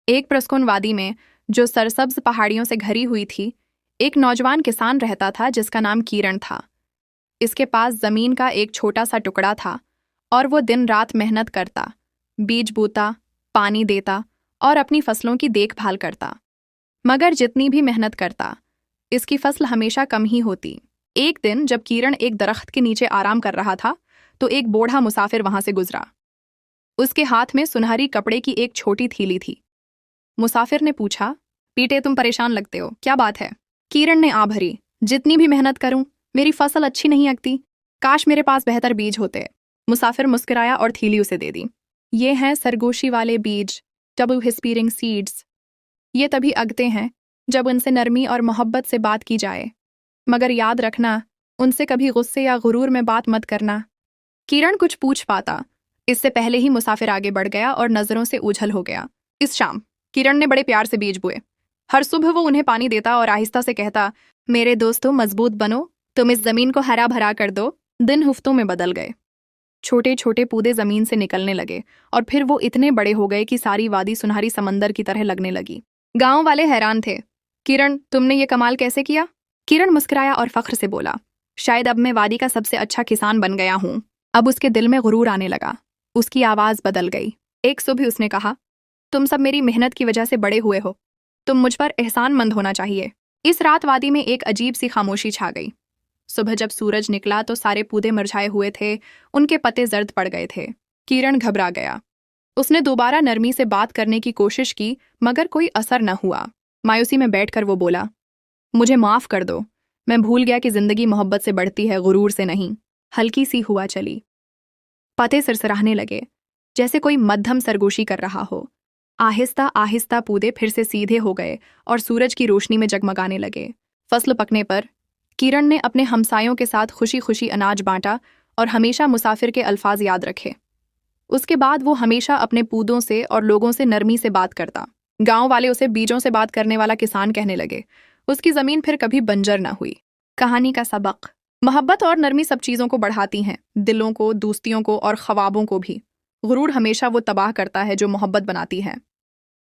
एक प्रस्कुन वादी में, जो सरसब्ज पहाड़ियों से घरी हुई थी, एक नौजवान किसान रहता था जिसका नाम किरण था। इसके पास जमीन का एक छोटा सा टुकड़ा था और वो दिन रात मेहनत करता, बीज बोता, पानी देता और अपनी फसलों की देखभाल करता। मगर जितनी भी मेहनत करता, इसकी फसल हमेशा कम ही होती। एक दिन जब किरण एक दरख्त के नीचे आराम कर रहा था, तो एक बूढ़ा मुसाफिर वहां से गुजरा। उसके हाथ में सुनहरी कपड़े की एक छोटी थैली थी। मुसाफिर ने पूछा, पीटे तुम परेशान लगते हो, क्या बात है? किरण ने आ भरी, जितनी भी मेहनत करूं, मेरी फसल अच्छी नहीं लगती। काश मेरे पास बेहतर बीज होते। मुसाफिर मुस्कुराया और थैली उसे दे दी। ये हैं सरगोशी वाले बीज, डबल हिस्पीरिंग सीड्स। ये तभी अगते हैं जब उनसे नरमी और मोहब्बत से बात की जाए। मगर याद रखना, उनसे कभी गुस्से या गुरूर में बात मत करना। किरण कुछ पूछ पाता, इससे पहले ही मुसाफिर आगे बढ़ गया और नजरों से ओझल हो गया। इस शाम किरण ने बड़े प्यार से बीज बोए। हर सुबह वो उन्हें पानी देता और आहिस्ता से कहता, मेरे दोस्तों मजबूत बनो, तुम इस जमीन को हरा भरा कर दो। दिन हफ्तों में बदल गए। छोटे छोटे पौधे जमीन से निकलने लगे और फिर वो इतने बड़े हो गए कि सारी वादी सुनहरी समंदर की तरह लगने लगी। गांव वाले हैरान थे। किरण, तुमने ये कमाल कैसे किया? किरण मुस्कुराया और फख्र से बोला, शायद अब मैं वादी का सबसे अच्छा किसान बन गया हूं। अब उसके दिल में गुरूर आने लगा। उसकी आवाज बदल गई। एक सुबह उसने कहा, तुम सब मेरी मेहनत की वजह से बड़े हुए हो। तुम मुझ पर एहसानमंद होना चाहिए। इस रात वादी में एक अजीब सी खामोशी छा गई। सुबह जब सूरज निकला तो सारे पौधे मुरझाए हुए थे, उनके पत्ते जर्द पड़ गए थे। किरण घबरा गया। उसने दोबारा नरमी से बात करने की कोशिश की, मगर कोई असर न हुआ। मायूसी में बैठकर वो बोला, मुझे माफ कर दो, मैं भूल गया कि जिंदगी मोहब्बत से बढ़ती है, गुरूर से नहीं। हल्की सी हुआ चली। पत्ते सिरसराहने लगे, जैसे कोई मध्यम सरगोशी कर रहा हो। आहिस्ता आहिस्ता पौधे फिर से सीधे हो गए और सूरज की रोशनी में जगमगाने लगे। फसल पकने पर किरण ने अपने हमसायों के साथ खुशी खुशी अनाज बांटा और हमेशा मुसाफिर के अल्फाज याद रखे। उसके बाद वो हमेशा अपने पौधों से और लोगों से नरमी से बात करता। गांव वाले उसे बीजों से बात करने वाला किसान कहने लगे। उसकी जमीन फिर कभी बंजर न हुई। कहानी का सबक, मोहब्बत और नरमी सब चीजों को बढ़ाती हैं, दिलों को, दोस्तियों को और ख्वाबों को भी। गुरूर हमेशा वो तबाह करता है जो मोहब्बत बनाती है।